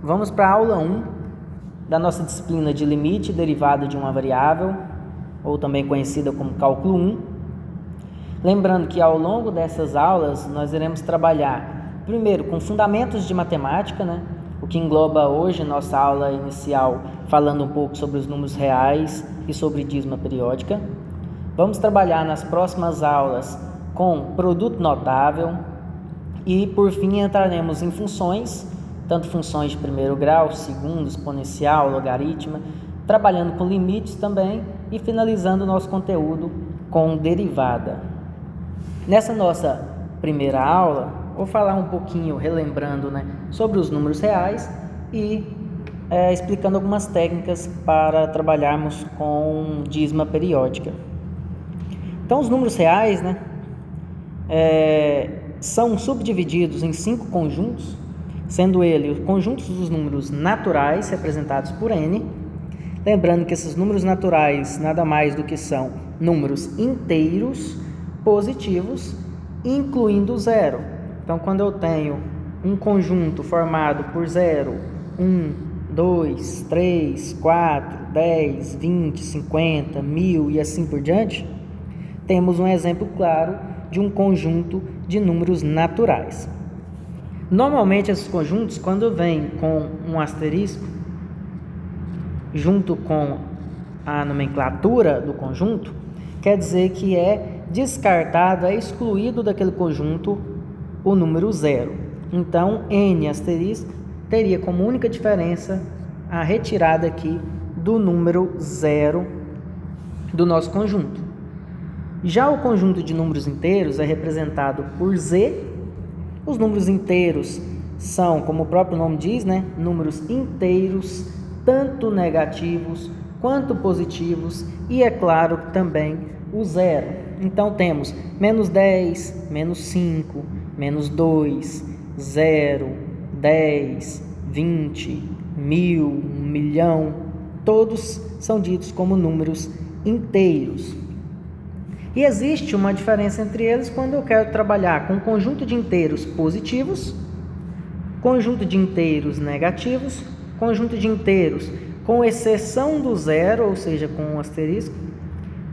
Vamos para a aula 1 da nossa disciplina de limite e derivada de uma variável, ou também conhecida como cálculo 1. Lembrando que ao longo dessas aulas nós iremos trabalhar primeiro com fundamentos de matemática, o que engloba hoje nossa aula inicial falando um pouco sobre os números reais e sobre dízima periódica. Vamos trabalhar nas próximas aulas com produto notável e por fim entraremos em funções, tanto funções de primeiro grau, segundo, exponencial, logaritma, trabalhando com limites também e finalizando o nosso conteúdo com derivada. Nessa nossa primeira aula, vou falar um pouquinho, relembrando sobre os números reais e explicando algumas técnicas para trabalharmos com dízima periódica. Então, os números reais são subdivididos em 5 conjuntos, sendo ele os conjuntos dos números naturais, representados por n. Lembrando que esses números naturais nada mais do que são números inteiros positivos, incluindo o zero. Então, quando eu tenho um conjunto formado por 0, 1, 2, 3, 4, 10, 20, 50, 1000 e assim por diante, temos um exemplo claro de um conjunto de números naturais. Normalmente, esses conjuntos, quando vêm com um asterisco, junto com a nomenclatura do conjunto, quer dizer que é descartado, é excluído daquele conjunto o número 0. Então, n asterisco teria como única diferença a retirada aqui do número 0 do nosso conjunto. Já o conjunto de números inteiros é representado por z. Os números inteiros são, como o próprio nome diz, números inteiros, tanto negativos quanto positivos, e é claro também o zero. Então temos menos 10, menos 5, menos 2, 0, 10, 20, 1000, 1 milhão, todos são ditos como números inteiros. E existe uma diferença entre eles quando eu quero trabalhar com conjunto de inteiros positivos, conjunto de inteiros negativos, conjunto de inteiros com exceção do zero, ou seja, com um asterisco,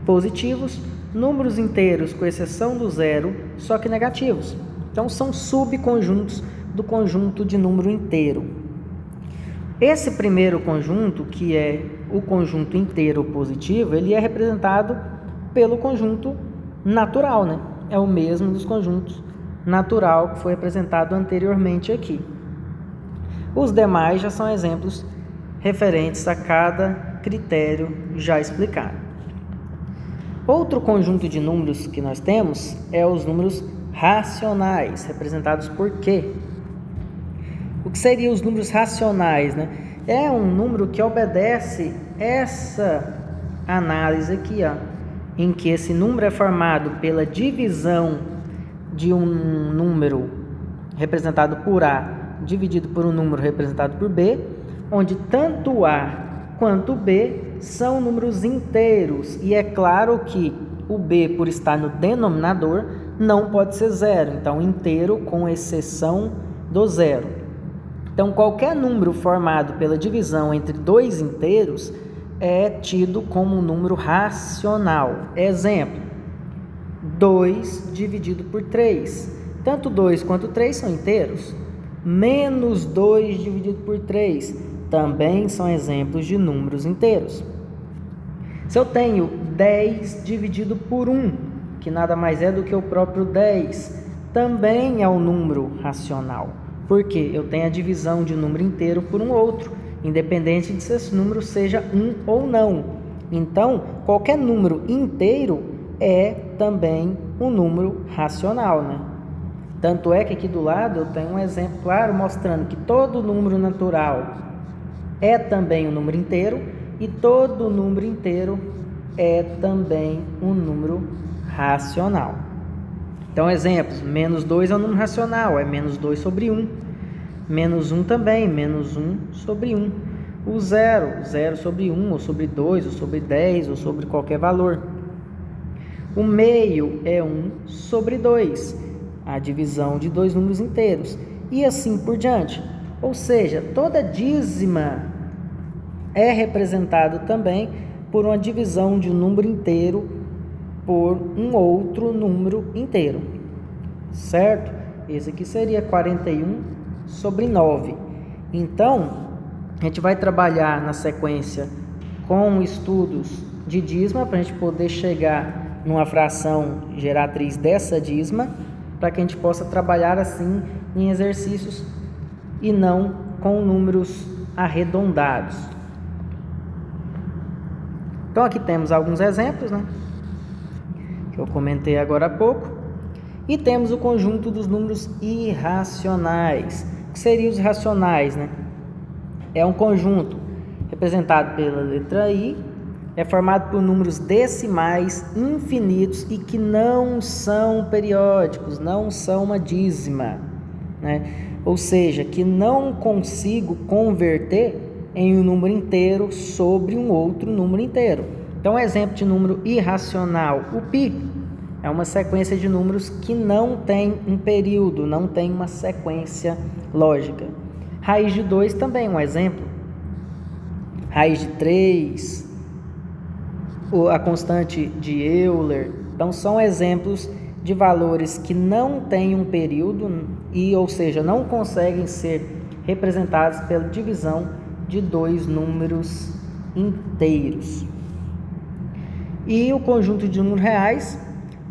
positivos, números inteiros com exceção do zero, só que negativos. Então, são subconjuntos do conjunto de número inteiro. Esse primeiro conjunto, que é o conjunto inteiro positivo, ele é representado pelo conjunto natural, É o mesmo dos conjuntos natural que foi apresentado anteriormente aqui. Os demais já são exemplos referentes a cada critério já explicado. Outro conjunto de números que nós temos é os números racionais, representados por Q. O que seriam os números racionais, É um número que obedece essa análise aqui, em que esse número é formado pela divisão de um número representado por A dividido por um número representado por B, onde tanto A quanto B são números inteiros, e é claro que o B, por estar no denominador, não pode ser zero, então inteiro com exceção do zero. Então, qualquer número formado pela divisão entre dois inteiros é tido como um número racional. Exemplo, 2 dividido por 3. Tanto 2 quanto 3 são inteiros. Menos 2 dividido por 3 também são exemplos de números inteiros. Se eu tenho 10 dividido por 1, que nada mais é do que o próprio 10, também é um número racional, porque eu tenho a divisão de um número inteiro por um outro, independente de se esse número seja 1 ou não. Então, qualquer número inteiro é também um número racional, Tanto é que aqui do lado eu tenho um exemplo claro mostrando que todo número natural é também um número inteiro e todo número inteiro é também um número racional. Então, exemplos, menos 2 é um número racional, é menos 2 sobre 1. Menos 1 também, menos 1 sobre 1. O 0 sobre 1, ou sobre 2, ou sobre 10, ou sobre qualquer valor. O meio é 1 sobre 2, a divisão de dois números inteiros. E assim por diante. Ou seja, toda dízima é representada também por uma divisão de um número inteiro por um outro número inteiro, certo? Esse aqui seria 41/9. Então, a gente vai trabalhar na sequência com estudos de dízima para a gente poder chegar numa fração geratriz dessa dízima, para que a gente possa trabalhar assim em exercícios e não com números arredondados. Então aqui temos alguns exemplos, né, que eu comentei agora há pouco, e temos o conjunto dos números irracionais. O que seriam os racionais, né? É um conjunto representado pela letra I, é formado por números decimais infinitos e que não são periódicos, não são uma dízima, né? Ou seja, que não consigo converter em um número inteiro sobre um outro número inteiro. Então, exemplo de número irracional, o π é uma sequência de números que não tem um período, não tem uma sequência lógica. Raiz de 2 também é um exemplo. Raiz de 3, a constante de Euler. Então, são exemplos de valores que não têm um período e, ou seja, não conseguem ser representados pela divisão de dois números inteiros. E o conjunto de números reais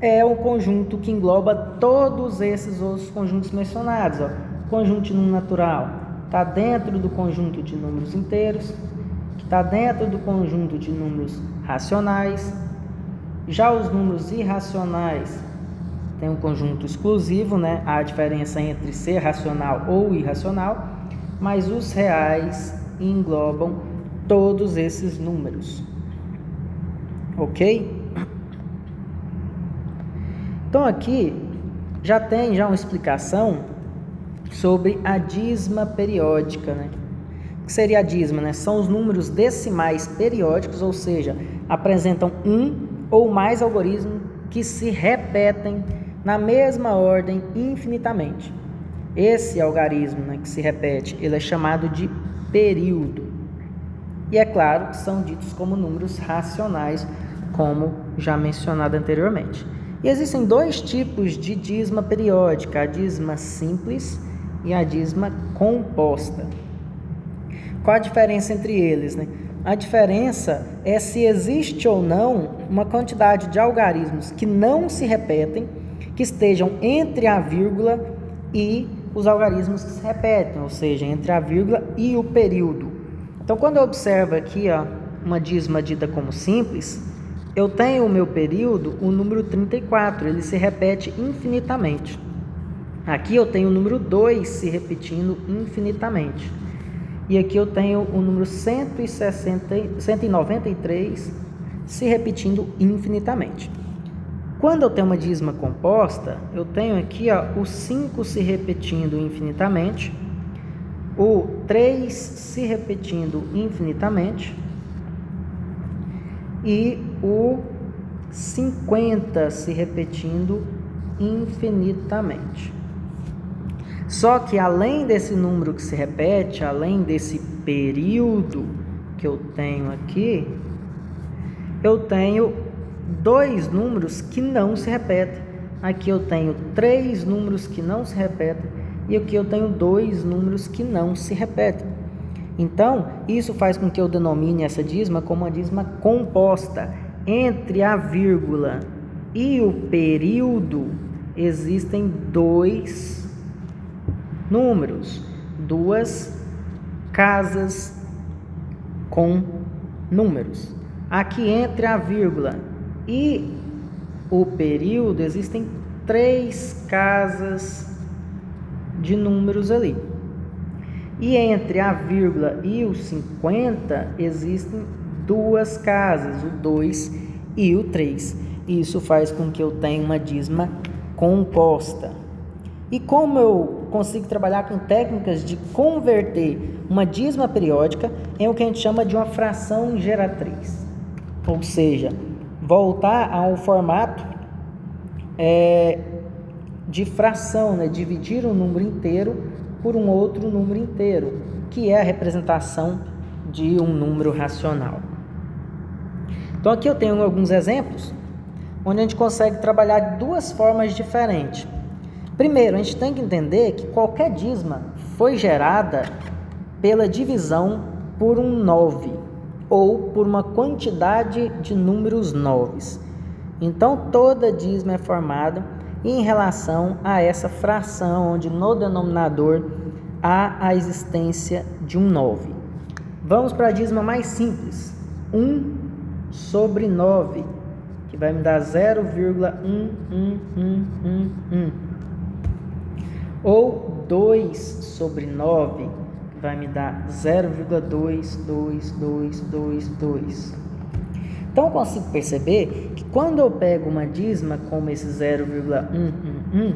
é o conjunto que engloba todos esses outros conjuntos mencionados. O conjunto de número natural está dentro do conjunto de números inteiros, que está dentro do conjunto de números racionais. Já os números irracionais têm um conjunto exclusivo, né? Há a diferença entre ser racional ou irracional, mas os reais englobam todos esses números. Ok? Então aqui já tem uma explicação sobre a dízima periódica, né? O que seria a dízima, né? São os números decimais periódicos, ou seja, apresentam um ou mais algoritmos que se repetem na mesma ordem infinitamente. Esse algarismo, né, que se repete, ele é chamado de período. E é claro que são ditos como números racionais, como já mencionado anteriormente. E existem dois tipos de dízima periódica, a dízima simples e a dízima composta. Qual a diferença entre eles, né? A diferença é se existe ou não uma quantidade de algarismos que não se repetem, que estejam entre a vírgula e os algarismos que se repetem, ou seja, entre a vírgula e o período. Então, quando eu observo aqui uma dízima dita como simples, eu tenho o meu período, o número 34, ele se repete infinitamente. Aqui eu tenho o número 2 se repetindo infinitamente. E aqui eu tenho o número 193 se repetindo infinitamente. Quando eu tenho uma dízima composta, eu tenho aqui o 5 se repetindo infinitamente, o 3 se repetindo infinitamente e o 50 se repetindo infinitamente. Só que além desse número que se repete, além desse período que eu tenho aqui, eu tenho dois números que não se repetem. Aqui eu tenho 3 números que não se repetem e aqui eu tenho 2 números que não se repetem. Então, isso faz com que eu denomine essa dízima como uma dízima composta. Entre a vírgula e o período existem 2 números, 2 casas com números. Aqui entre a vírgula e o período existem 3 casas de números ali. E entre a vírgula e o 50 existem 2 casas, o 2 e o 3. Isso faz com que eu tenha uma dízima composta. E como eu consigo trabalhar com técnicas de converter uma dízima periódica em o que a gente chama de uma fração geratriz? Ou seja, voltar ao formato de fração, né? Dividir um número inteiro por um outro número inteiro, que é a representação de um número racional. Então aqui eu tenho alguns exemplos onde a gente consegue trabalhar de duas formas diferentes. Primeiro, a gente tem que entender que qualquer dízima foi gerada pela divisão por um 9 ou por uma quantidade de números 9. Então toda dízima é formada em relação a essa fração onde no denominador há a existência de um 9. Vamos para a dízima mais simples, 1 sobre 9, que vai me dar 0,11111. Ou 2 sobre 9, que vai me dar 0,22222. Então eu consigo perceber que quando eu pego uma dízima como esse 0,111,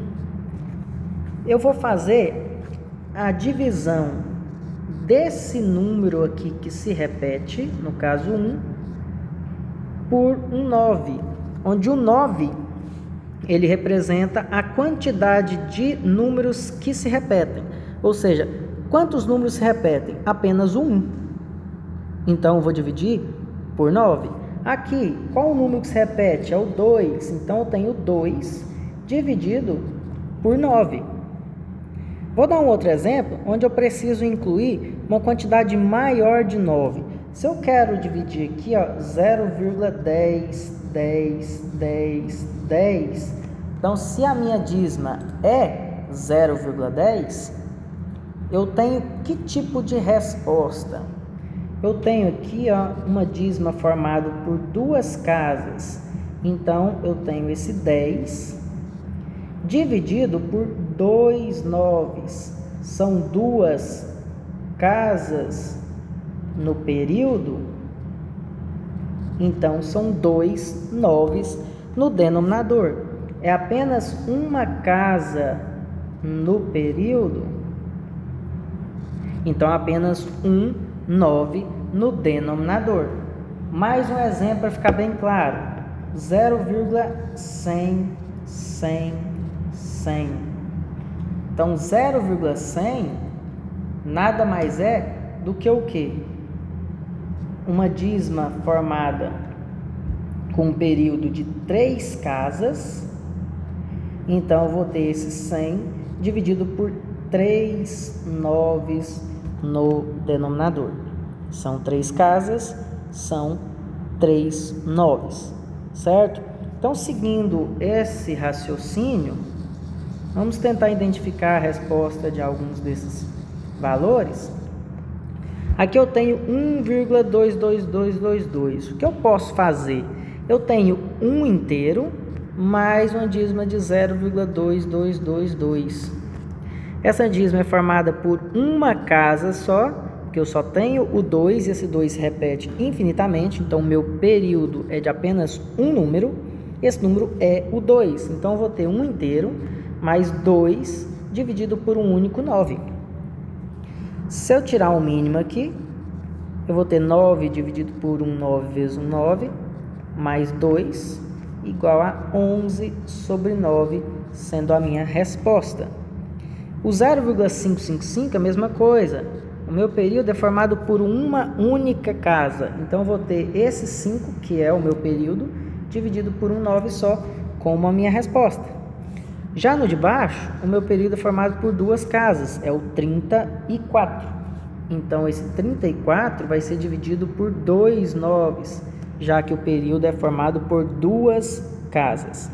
eu vou fazer a divisão desse número aqui que se repete, no caso 1, por um 9, onde o 9 ele representa a quantidade de números que se repetem. Ou seja, quantos números se repetem? Apenas o 1. Então eu vou dividir por 9. Aqui, qual o número que se repete? É o 2. Então eu tenho 2 dividido por 9. Vou dar um outro exemplo, onde eu preciso incluir uma quantidade maior de 9. Se eu quero dividir aqui, 0,10, então se a minha dízima é 0,10, eu tenho que tipo de resposta? Eu tenho aqui uma dízima formada por duas casas, então eu tenho esse 10 dividido por 2 noves, são duas casas no período, então são 2 noves no denominador. É apenas uma casa no período, então apenas um 9 no denominador. Mais um exemplo para ficar bem claro: 0,100, 100. Então 0,100 nada mais é do que o quê? Uma dízima formada com um período de 3 casas. Então eu vou ter esse 100 dividido por 3 noves no denominador. São 3 casas, são 3 noves, certo? Então, seguindo esse raciocínio, vamos tentar identificar a resposta de alguns desses valores. Aqui eu tenho 1,22222. O que eu posso fazer? Eu tenho 1 inteiro mais uma dízima de 0,2222. Essa dízima é formada por uma casa só, porque eu só tenho o 2 e esse 2 se repete infinitamente, então o meu período é de apenas um número, esse número é o 2. Então eu vou ter 1 inteiro mais 2 dividido por um único 9. Se eu tirar o mínimo aqui, eu vou ter 9 dividido por um 9 vezes um 9, mais 2, igual a 11 sobre 9, sendo a minha resposta. O 0,555 é a mesma coisa. O meu período é formado por uma única casa. Então, eu vou ter esse 5, que é o meu período, dividido por um 9 só, como a minha resposta. Já no de baixo, o meu período é formado por duas casas, é o 34. Então, esse 34 vai ser dividido por 2 noves, já que o período é formado por duas casas.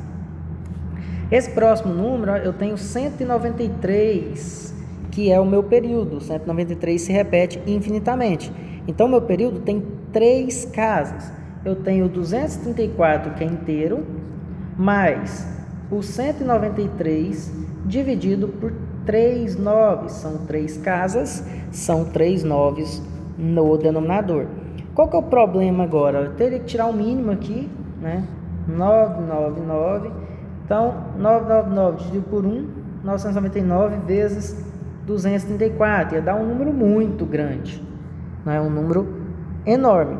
Esse próximo número, eu tenho 193, que é o meu período. 193 se repete infinitamente. Então, meu período tem 3 casas. Eu tenho 234, que é inteiro, mais o 193 dividido por 3 noves. São 3 casas, são 3 noves no denominador. Qual que é o problema agora? Eu teria que tirar o mínimo aqui, né? 999. Então, 999 dividido por 1, 999 vezes 234. Ia dar um número muito grande, não é? Um número enorme.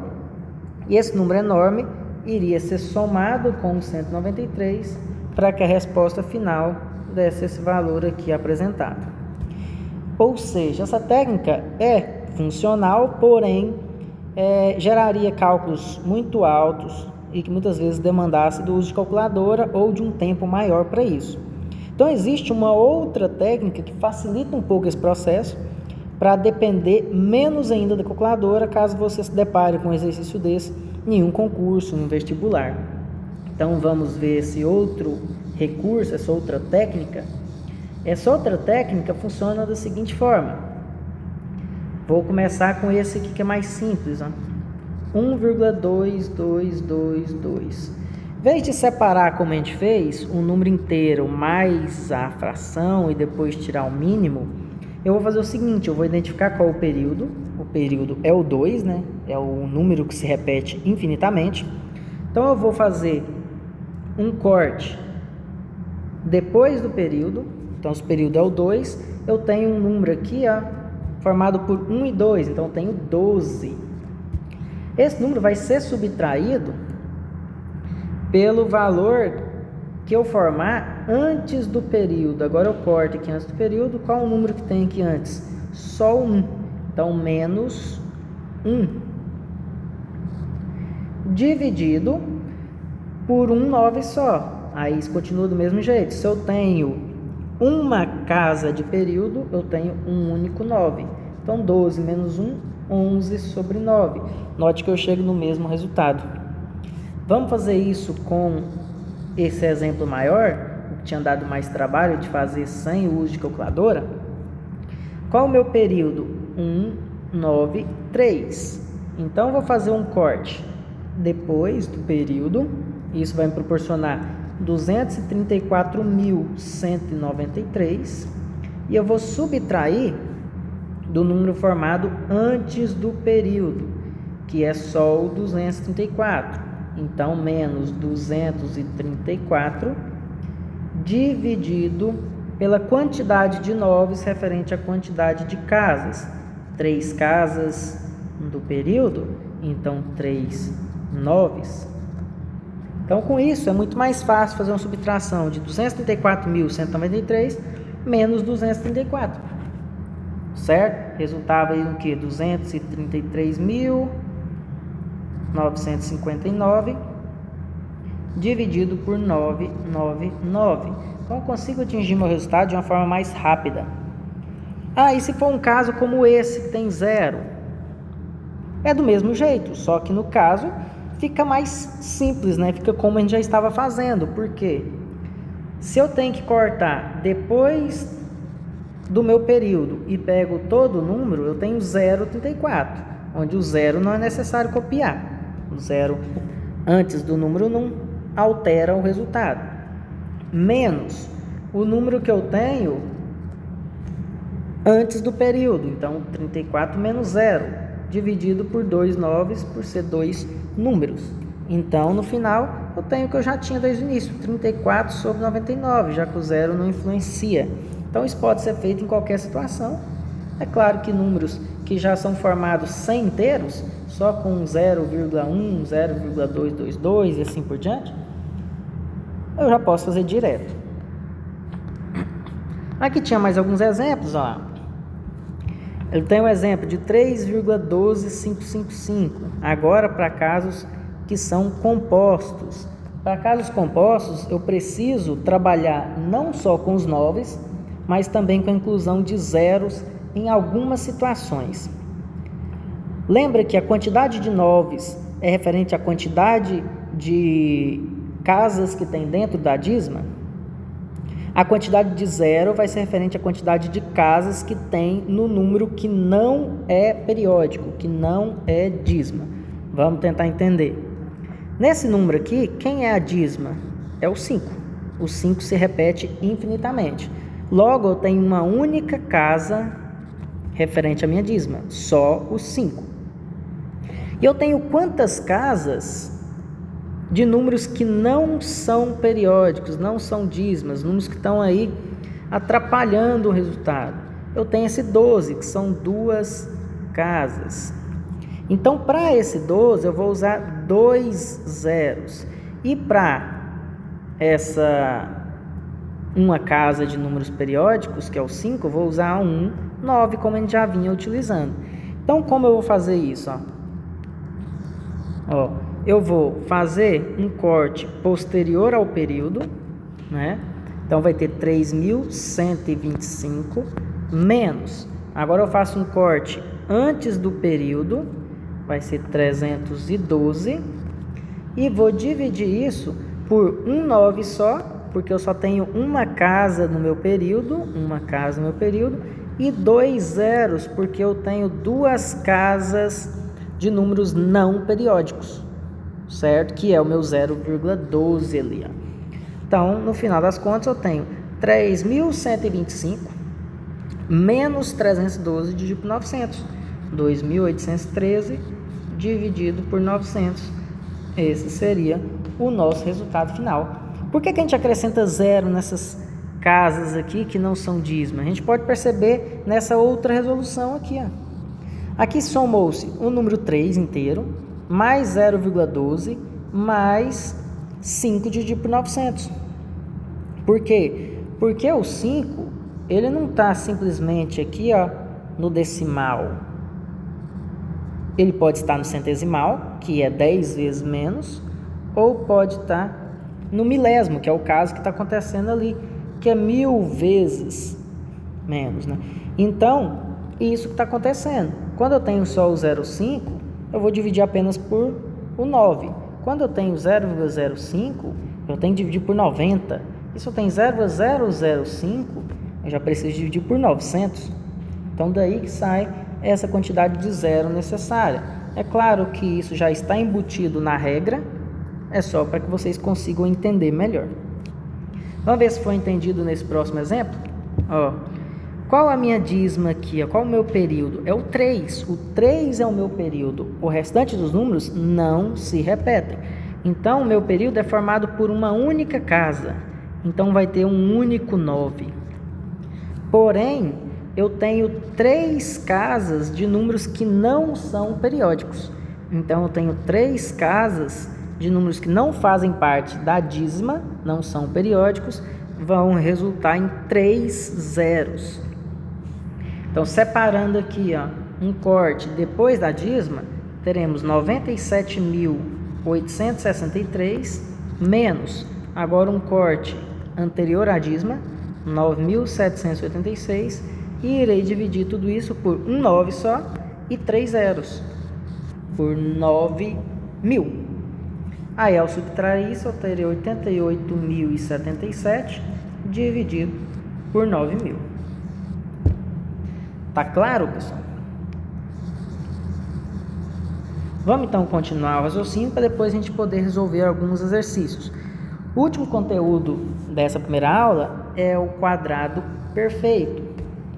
E esse número enorme iria ser somado com o 193 para que a resposta final desse esse valor aqui apresentado. Ou seja, essa técnica é funcional, porém geraria cálculos muito altos e que muitas vezes demandasse do uso de calculadora ou de um tempo maior para isso. Então existe uma outra técnica que facilita um pouco esse processo para depender menos ainda da calculadora, caso você se depare com um exercício desse em um concurso, em um vestibular. Então vamos ver esse outro recurso, essa outra técnica. Essa outra técnica funciona da seguinte forma. Vou começar com esse aqui que é mais simples, ó. 1,2222. Em vez de separar como a gente fez, um número inteiro mais a fração e depois tirar o mínimo, eu vou fazer o seguinte, eu vou identificar qual é o período. O período é o 2, né? É o número que se repete infinitamente. Então eu vou fazer um corte depois do período. Então se o período é o 2, eu tenho um número aqui, ó, formado por 1 e 2, então eu tenho 12. Esse número vai ser subtraído pelo valor que eu formar antes do período. Agora eu corto aqui antes do período, qual o número que tem aqui antes? Só 1, então menos 1, dividido por 9 só. Aí isso continua do mesmo jeito. Se eu tenho uma casa de período, eu tenho um único 9. Então 12 menos 1, 11 sobre 9. Note que eu chego no mesmo resultado. Vamos fazer isso com esse exemplo maior, o que tinha dado mais trabalho de fazer sem o uso de calculadora. Qual é o meu período? 1, 9, 3. Então eu vou fazer um corte depois do período. Isso vai me proporcionar 234.193 e eu vou subtrair do número formado antes do período, que é só o 234. Então, menos 234 dividido pela quantidade de 9 referente à quantidade de casas. 3 casas do período, então 3 noves. Então, com isso, é muito mais fácil fazer uma subtração de 234.193 menos 234. Certo? Resultava aí no que? 233.959 dividido por 999. Então, eu consigo atingir meu resultado de uma forma mais rápida. E se for um caso como esse, que tem 0? É do mesmo jeito, só que no caso fica mais simples, né? Fica como a gente já estava fazendo. Por quê? Se eu tenho que cortar depois do meu período e pego todo o número, eu tenho 0,34, onde o 0 não é necessário copiar. O 0 antes do número não altera o resultado. Menos o número que eu tenho antes do período. Então, 34 menos 0, dividido por 2 noves, por ser 2 números. Então, no final, eu tenho o que eu já tinha desde o início, 34 sobre 99, já que o 0 não influencia. Então, isso pode ser feito em qualquer situação. É claro que números que já são formados sem inteiros, só com 0,1, 0,222 e assim por diante, eu já posso fazer direto. Aqui tinha mais alguns exemplos, ó. Eu tenho um exemplo de 3,12555, agora para casos que são compostos. Para casos compostos, eu preciso trabalhar não só com os noves, mas também com a inclusão de zeros em algumas situações. Lembra que a quantidade de noves é referente à quantidade de casas que tem dentro da dízima? A quantidade de 0 vai ser referente à quantidade de casas que tem no número que não é periódico, que não é dízima. Vamos tentar entender. Nesse número aqui, quem é a dízima? É o 5. O 5 se repete infinitamente. Logo, eu tenho uma única casa referente à minha dízima, só o 5. E eu tenho quantas casas de números que não são periódicos, não são dízimas, números que estão aí atrapalhando o resultado? Eu tenho esse 12, que são 2 casas. Então, para esse 12, eu vou usar 2 zeros. E para essa uma casa de números periódicos, que é o 5, eu vou usar 1 9, como a gente já vinha utilizando. Então, como eu vou fazer isso? Eu vou fazer um corte posterior ao período, né? Então, vai ter 3.125 menos. Agora, eu faço um corte antes do período, vai ser 312. E vou dividir isso por um 9 só, porque eu só tenho uma casa no meu período, e 2 zeros, porque eu tenho duas casas de números não periódicos, certo? Que é o meu 0,12 ali, ó. Então, no final das contas, eu tenho 3.125 menos 312 dividido por 900. 2.813 dividido por 900. Esse seria o nosso resultado final. Por que a gente acrescenta zero nessas casas aqui que não são dízimo? A gente pode perceber nessa outra resolução aqui, ó. Aqui somou-se o número 3 inteiro, mais 0,12, mais 5 dividido por 900. Por quê? Porque o 5, ele não está simplesmente aqui, ó, no decimal. Ele pode estar no centesimal, que é 10 vezes menos, ou pode estar no milésimo, que é o caso que está acontecendo ali, que é 1000 vezes menos, né? Então, isso que está acontecendo. Quando eu tenho só o 0,5, eu vou dividir apenas por o 9. Quando eu tenho 0,05, eu tenho que dividir por 90. E se eu tenho 0,005, eu já preciso dividir por 900. Então, daí que sai essa quantidade de zero necessária. É claro que isso já está embutido na regra, é só para que vocês consigam entender melhor. Vamos ver se foi entendido nesse próximo exemplo? Qual a minha dízima aqui? Qual o meu período? É o 3. O 3 é o meu período. O restante dos números não se repetem. Então, o meu período é formado por uma única casa. Então, vai ter um único 9. Porém, eu tenho 3 casas de números que não são periódicos. Então, eu tenho 3 casas de números que não fazem parte da dízima, não são periódicos, vão resultar em 3 zeros. Então, separando aqui, um corte depois da dízima, teremos 97.863 menos, agora um corte anterior à dízima, 9.786, e irei dividir tudo isso por um 9 só e 3 zeros, por 9.000. Aí, ao subtrair isso, eu terei 88.077 dividido por 9.000. Tá claro, pessoal? Vamos então continuar o raciocínio para depois a gente poder resolver alguns exercícios. O último conteúdo dessa primeira aula é o quadrado perfeito,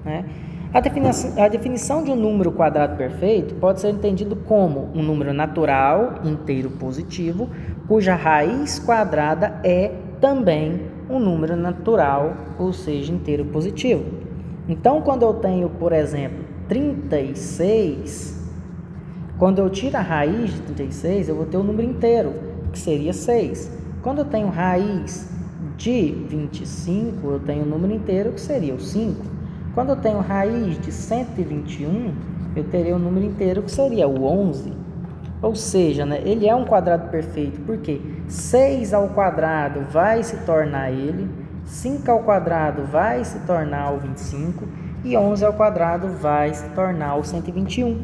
né? A definição de um número quadrado perfeito pode ser entendido como um número natural inteiro positivo, cuja raiz quadrada é também um número natural, ou seja, inteiro positivo. Então, quando eu tenho, por exemplo, 36, quando eu tiro a raiz de 36, eu vou ter o número inteiro, que seria 6. Quando eu tenho raiz de 25, eu tenho o número inteiro, que seria o 5. Quando eu tenho raiz de 121, eu terei o número inteiro, que seria o 11. Ou seja, né, ele é um quadrado perfeito, porque 6 ao quadrado vai se tornar ele, 5 ao quadrado vai se tornar o 25, e 11 ao quadrado vai se tornar o 121.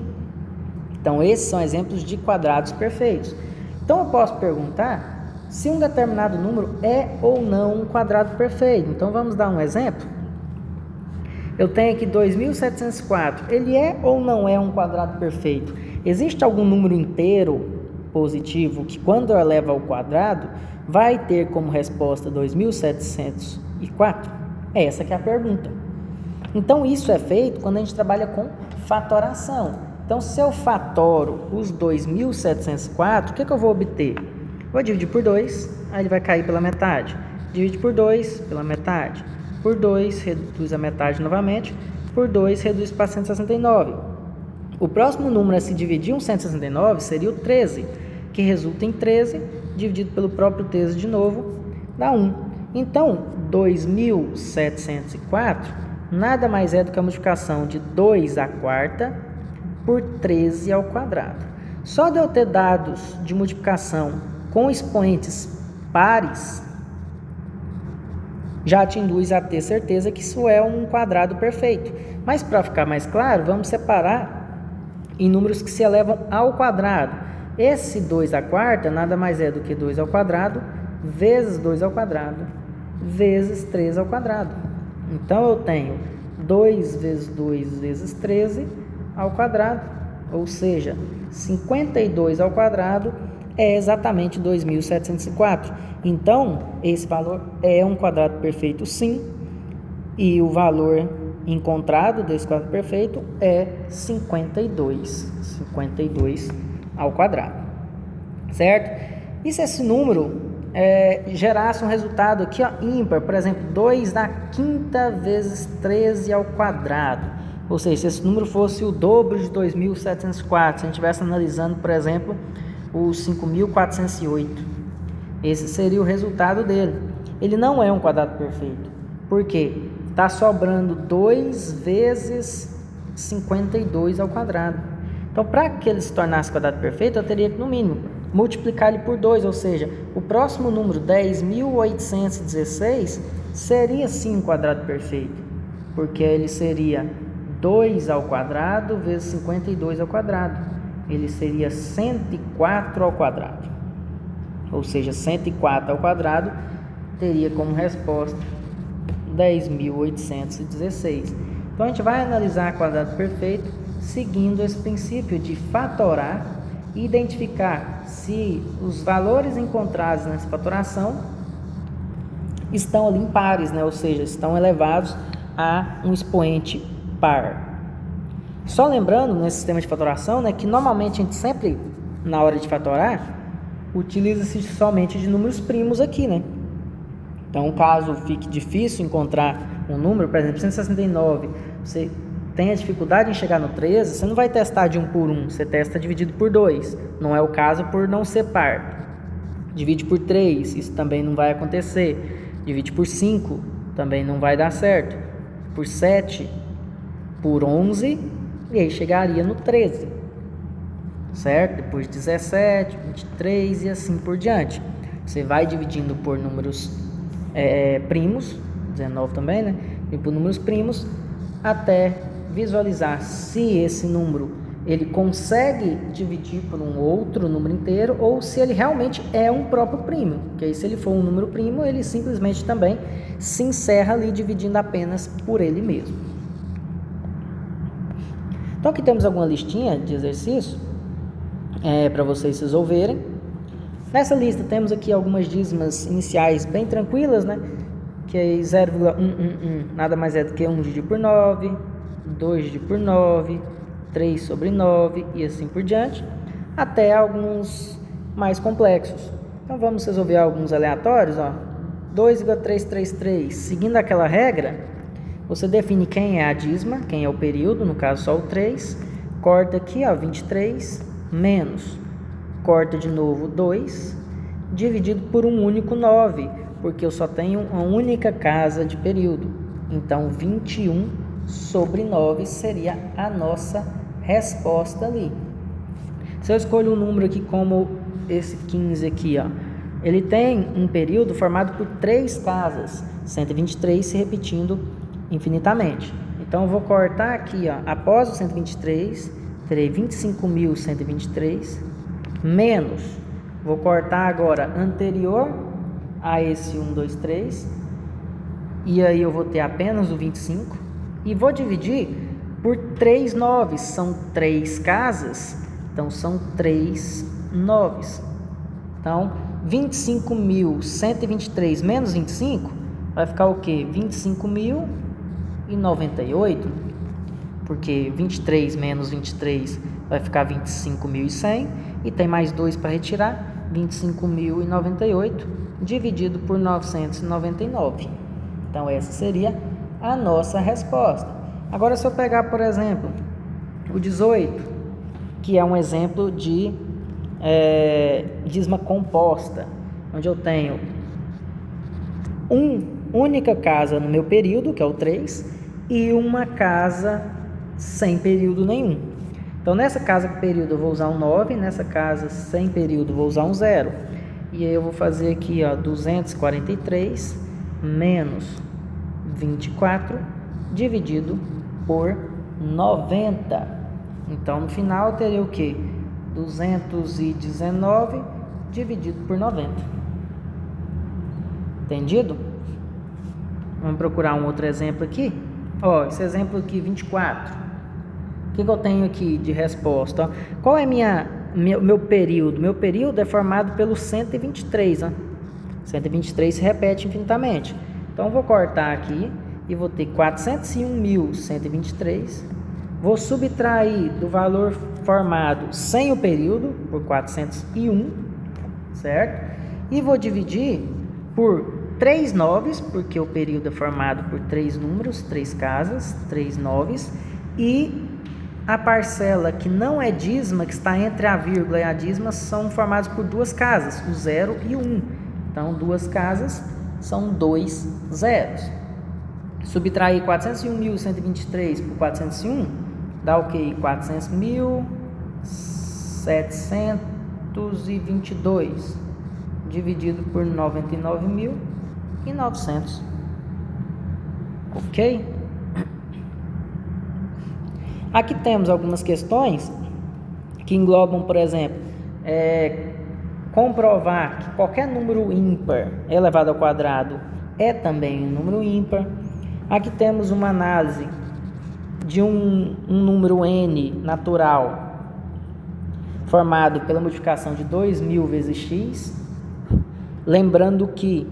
Então, esses são exemplos de quadrados perfeitos. Então, eu posso perguntar se um determinado número é ou não um quadrado perfeito. Então, vamos dar um exemplo. Eu tenho aqui 2.704. Ele é ou não é um quadrado perfeito? Existe algum número inteiro positivo que, quando eu elevo ao quadrado, vai ter como resposta 2.704? Essa que é a pergunta. Então, isso é feito quando a gente trabalha com fatoração. Então, se eu fatoro os 2.704, o que eu vou obter? Vou dividir por 2, aí ele vai cair pela metade. Divide por 2 pela metade. Por 2, reduz a metade novamente. Por 2, reduz para 169. O próximo número a se dividir um 169 seria o 13, que resulta em 13, dividido pelo próprio 13 de novo, dá 1. Então, 2.704 nada mais é do que a multiplicação de 2 à quarta por 13 ao quadrado. Só de eu ter dados de multiplicação com expoentes pares, já te induz a ter certeza que isso é um quadrado perfeito. Mas para ficar mais claro, vamos separar em números que se elevam ao quadrado. Esse 2 à quarta nada mais é do que 2 ao quadrado vezes 2 ao quadrado vezes 3 ao quadrado. Então eu tenho 2 vezes 2 vezes 13 ao quadrado, ou seja, 52 ao quadrado é exatamente 2.704. Então, esse valor é um quadrado perfeito, sim, e o valor encontrado desse quadrado perfeito é 52 ao quadrado, certo? E se esse número gerasse um resultado aqui, ó, ímpar, por exemplo, 2 na quinta vezes 13 ao quadrado, ou seja, se esse número fosse o dobro de 2.704, se a gente estivesse analisando, por exemplo, o 5.408, esse seria o resultado dele. Ele não é um quadrado perfeito, porque está sobrando 2 vezes 52 ao quadrado. Então, para que ele se tornasse quadrado perfeito, eu teria que, no mínimo, multiplicar ele por 2, ou seja, o próximo número, 10.816, seria sim um quadrado perfeito, porque ele seria 2 ao quadrado vezes 52 ao quadrado. Ele seria 104 ao quadrado. Ou seja, 104 ao quadrado teria como resposta 10.816. Então, a gente vai analisar quadrado perfeito seguindo esse princípio de fatorar e identificar se os valores encontrados nessa fatoração estão ali impares, né? Ou seja, estão elevados a um expoente par. Só lembrando, nesse sistema de fatoração, né, que normalmente a gente sempre, na hora de fatorar, utiliza-se somente de números primos aqui, né? Então, caso fique difícil encontrar um número, por exemplo, 169, você tem a dificuldade em chegar no 13, você não vai testar de 1 por 1, você testa dividido por 2. Não é o caso por não ser par. Divide por 3, isso também não vai acontecer. Divide por 5, também não vai dar certo. Por 7, por 11, e aí chegaria no 13. Certo? Depois 17, 23 e assim por diante. Você vai dividindo por números primos, 19 também, né? E por números primos, até visualizar se esse número ele consegue dividir por um outro número inteiro ou se ele realmente é um próprio primo. Porque aí, se ele for um número primo, ele simplesmente também se encerra ali dividindo apenas por ele mesmo. Então aqui temos alguma listinha de exercícios para vocês resolverem. Nessa lista temos aqui algumas dízimas iniciais bem tranquilas, né? Que é 0,111 nada mais é do que 1 dividido por 9, 2 dividido por 9, 3 sobre 9 e assim por diante, até alguns mais complexos. Então vamos resolver alguns aleatórios, ó. 2,333, seguindo aquela regra, você define quem é a dízima, quem é o período, no caso só o 3, corta aqui, ó, 23, menos, corta de novo 2, dividido por um único 9, porque eu só tenho uma única casa de período. Então, 21 sobre 9 seria a nossa resposta ali. Se eu escolho um número aqui como esse 15 aqui, ó, ele tem um período formado por 3 casas, 123 se repetindo infinitamente. Então, eu vou cortar aqui, ó, após o 123, terei 25.123, menos, vou cortar agora anterior a esse 1, 2, 3, e aí eu vou ter apenas o 25, e vou dividir por 3 noves, são 3 casas, então são 3 noves. Então, 25.123 menos 25, vai ficar o quê? 25.098, porque 23 menos 23 vai ficar 25.100, e tem mais 2 para retirar, 25.098 dividido por 999. Então, essa seria a nossa resposta. Agora, se eu pegar, por exemplo, o 18, que é um exemplo de dízima composta, onde eu tenho uma única casa no meu período, que é o 3, e uma casa sem período nenhum. Então, nessa casa com período eu vou usar um 9, nessa casa sem período eu vou usar um 0. E aí eu vou fazer aqui, ó, 243 menos 24 dividido por 90. Então, no final eu teria o quê? 219 dividido por 90. Entendido? Vamos procurar um outro exemplo aqui. Ó, esse exemplo aqui, 24. O que eu tenho aqui de resposta? Qual é meu período? Meu período é formado pelo 123. Ó. 123 se repete infinitamente. Então, eu vou cortar aqui e vou ter 401.123. Vou subtrair do valor formado sem o período, por 401, certo? E vou dividir por 3 noves, porque o período é formado por 3 números, 3 casas, 3 noves, e a parcela que não é dízima, que está entre a vírgula e a dízima, são formados por 2 casas, o 0 e o 1. Então, 2 casas são 2 zeros. Subtrair 401.123 por 401 dá o quê? 400.722 dividido por 99.900. Ok? Aqui temos algumas questões que englobam, por exemplo, comprovar que qualquer número ímpar elevado ao quadrado é também um número ímpar. Aqui temos uma análise de um número n natural formado pela multiplicação de 2.000 vezes x. Lembrando que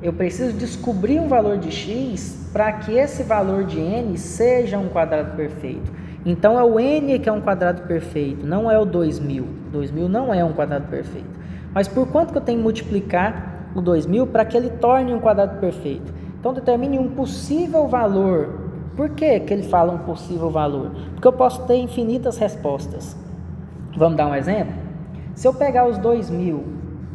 eu preciso descobrir um valor de x para que esse valor de n seja um quadrado perfeito. Então, é o n que é um quadrado perfeito, não é o 2.000. 2.000 não é um quadrado perfeito. Mas por quanto que eu tenho que multiplicar o 2.000 para que ele torne um quadrado perfeito? Então, determine um possível valor. Por que ele fala um possível valor? Porque eu posso ter infinitas respostas. Vamos dar um exemplo? Se eu pegar os 2.000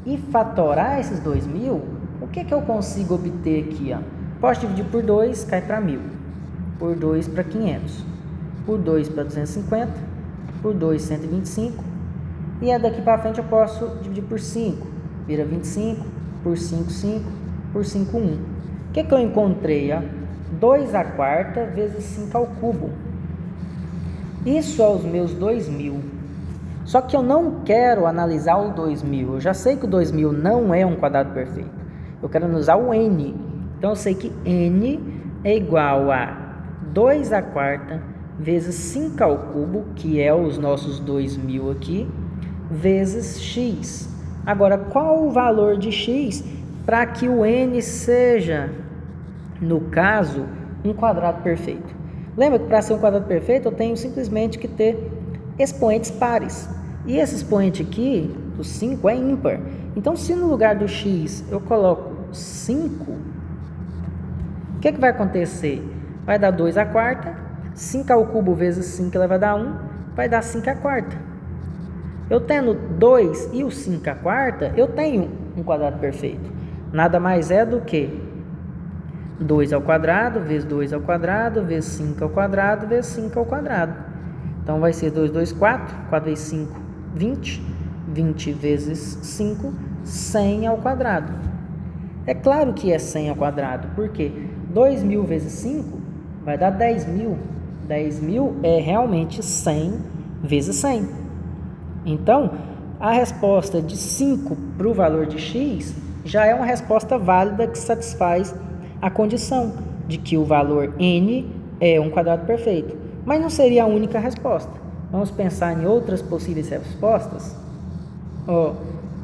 e fatorar esses 2.000, o que eu consigo obter aqui? Ó? Posso dividir por 2, cai para 1.000. Por 2 para 500. Por 2 para 250. Por 2, 125. E daqui para frente eu posso dividir por 5. Vira 25. Por 5, 5. Por 5, 1. O que eu encontrei? Ó? 2 à quarta vezes 5 ao cubo. Isso é os meus 2.000. Só que eu não quero analisar o 2.000. Eu já sei que o 2.000 não é um quadrado perfeito. Eu quero analisar o n. Então, eu sei que n é igual a 2 à quarta vezes 5 ao cubo, que é os nossos 2.000 aqui, vezes x. Agora, qual o valor de x para que o n seja, no caso, um quadrado perfeito? Lembra que para ser um quadrado perfeito eu tenho simplesmente que ter expoentes pares. E esse expoente aqui, do 5, é ímpar. Então, se no lugar do x eu coloco 5, o que vai acontecer? Vai dar 2 à quarta, 5 ao cubo vezes 5 ela vai dar 1, vai dar 5 à quarta. Eu tendo 2 e o 5 à quarta, eu tenho um quadrado perfeito. Nada mais é do que 2 ao quadrado, vezes 2 ao quadrado, vezes 5 ao quadrado, vezes 5 ao quadrado. Então, vai ser 2, 2, 4. 4 vezes 5, 20. 20 vezes 5, 100 ao quadrado. É claro que é 100 ao quadrado, porque 2.000 vezes 5 vai dar 10.000. 10.000 é realmente 100 vezes 100. Então, a resposta de 5 para o valor de x já é uma resposta válida que satisfaz a condição de que o valor n é um quadrado perfeito. Mas não seria a única resposta. Vamos pensar em outras possíveis respostas.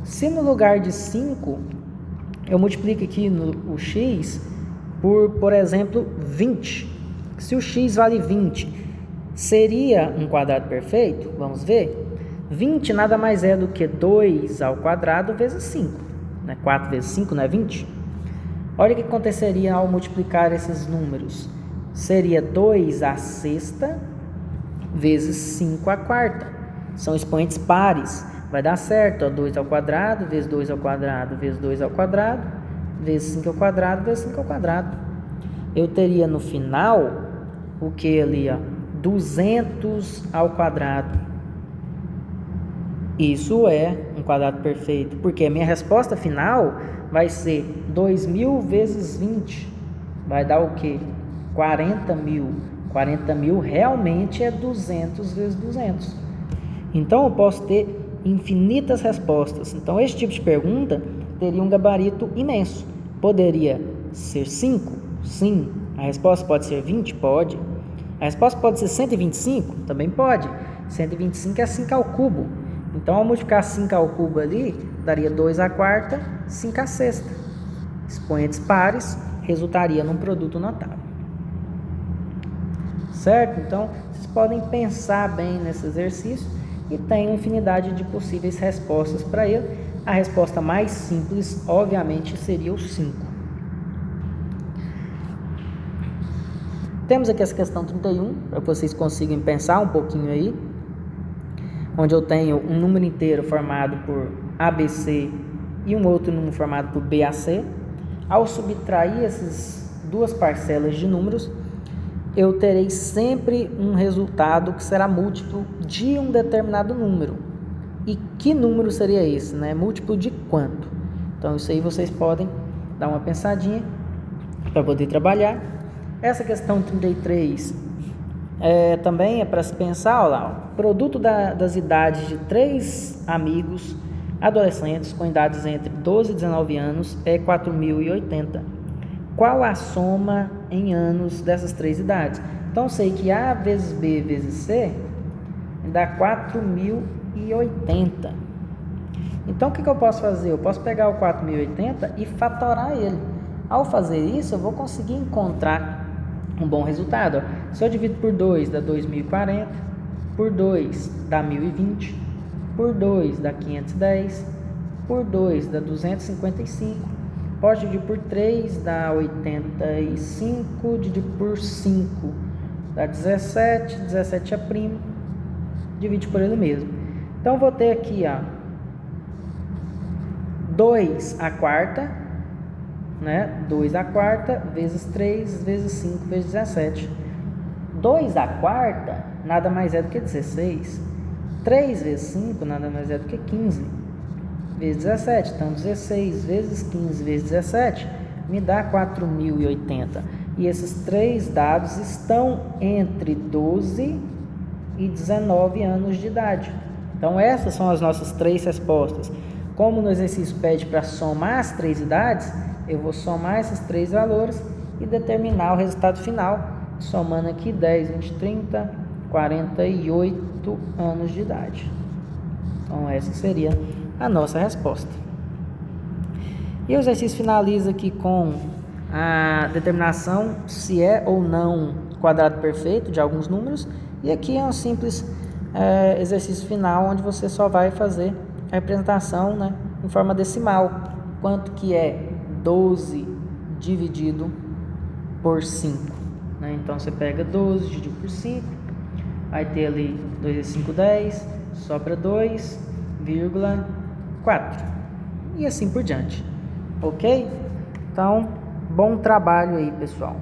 Se no lugar de 5, eu multiplico aqui o x por exemplo, 20. Se o x vale 20, seria um quadrado perfeito? Vamos ver. 20 nada mais é do que 2 ao quadrado vezes 5. 4 vezes 5 não é 20? Olha o que aconteceria ao multiplicar esses números. Seria 2 à sexta vezes 5 à quarta. São expoentes pares. Vai dar certo. 2 ao quadrado, vezes 2 ao quadrado, vezes 2 ao quadrado, vezes 5 ao quadrado, vezes 5 ao quadrado. Eu teria no final o que ali, ó? 200 ao quadrado. Isso é um quadrado perfeito, porque a minha resposta final vai ser 2.000 vezes 20. Vai dar o quê? 40.000. 40.000 realmente é 200 vezes 200. Então, eu posso ter infinitas respostas. Então, esse tipo de pergunta teria um gabarito imenso. Poderia ser 5? Sim. A resposta pode ser 20? Pode. A resposta pode ser 125? Também pode. 125 é 5 ao cubo. Então, ao multiplicar 5 ao cubo ali, daria 2 à quarta, 5 à sexta. Expoentes pares resultaria num produto notável. Certo? Então, vocês podem pensar bem nesse exercício e tem uma infinidade de possíveis respostas para ele. A resposta mais simples, obviamente, seria o 5. Temos aqui essa questão 31, para que vocês consigam pensar um pouquinho aí, onde eu tenho um número inteiro formado por ABC e um outro número formado por BAC. Ao subtrair essas duas parcelas de números, eu terei sempre um resultado que será múltiplo de um determinado número. E que número seria esse, né? Múltiplo de quanto? Então, isso aí vocês podem dar uma pensadinha para poder trabalhar. Essa questão 33 também é para se pensar, olha lá, o produto das idades de 3 amigos adolescentes com idades entre 12 e 19 anos é 4.080. Qual a soma em anos dessas 3 idades? Então, sei que A vezes B vezes C dá 4.080. Então, o que eu posso fazer? Eu posso pegar o 4.080 e fatorar ele. Ao fazer isso, eu vou conseguir encontrar um bom resultado. Se eu divido por 2, dá 2.040. Por 2, dá 1.020. Por 2, dá 510. Por 2, dá 255. Pode dividir por 3, dá 85. Dividir por 5, dá 17. 17 é primo. Divide por ele mesmo. Então, vou ter aqui, ó, 2 à quarta, né? 2 à quarta vezes 3 vezes 5 vezes 17. 2 à quarta nada mais é do que 16. 3 vezes 5 nada mais é do que 15 vezes 17. Então, 16 vezes 15 vezes 17 me dá 4.080. E esses 3 dados estão entre 12 e 19 anos de idade. Então, essas são as nossas 3 respostas. Como no exercício pede para somar as 3 idades, eu vou somar esses 3 valores e determinar o resultado final, somando aqui 10, 20, 30, 48 anos de idade. Então, essa seria a nossa resposta. E o exercício finaliza aqui com a determinação se é ou não quadrado perfeito de alguns números. E aqui é um simples exercício final, onde você só vai fazer a representação, né, em forma decimal. Quanto que é 12 dividido por 5? Né? Então, você pega 12 dividido por 5, vai ter ali 2 vezes 5, 10, sobra 2,4. E assim por diante. Ok? Então, bom trabalho aí, pessoal.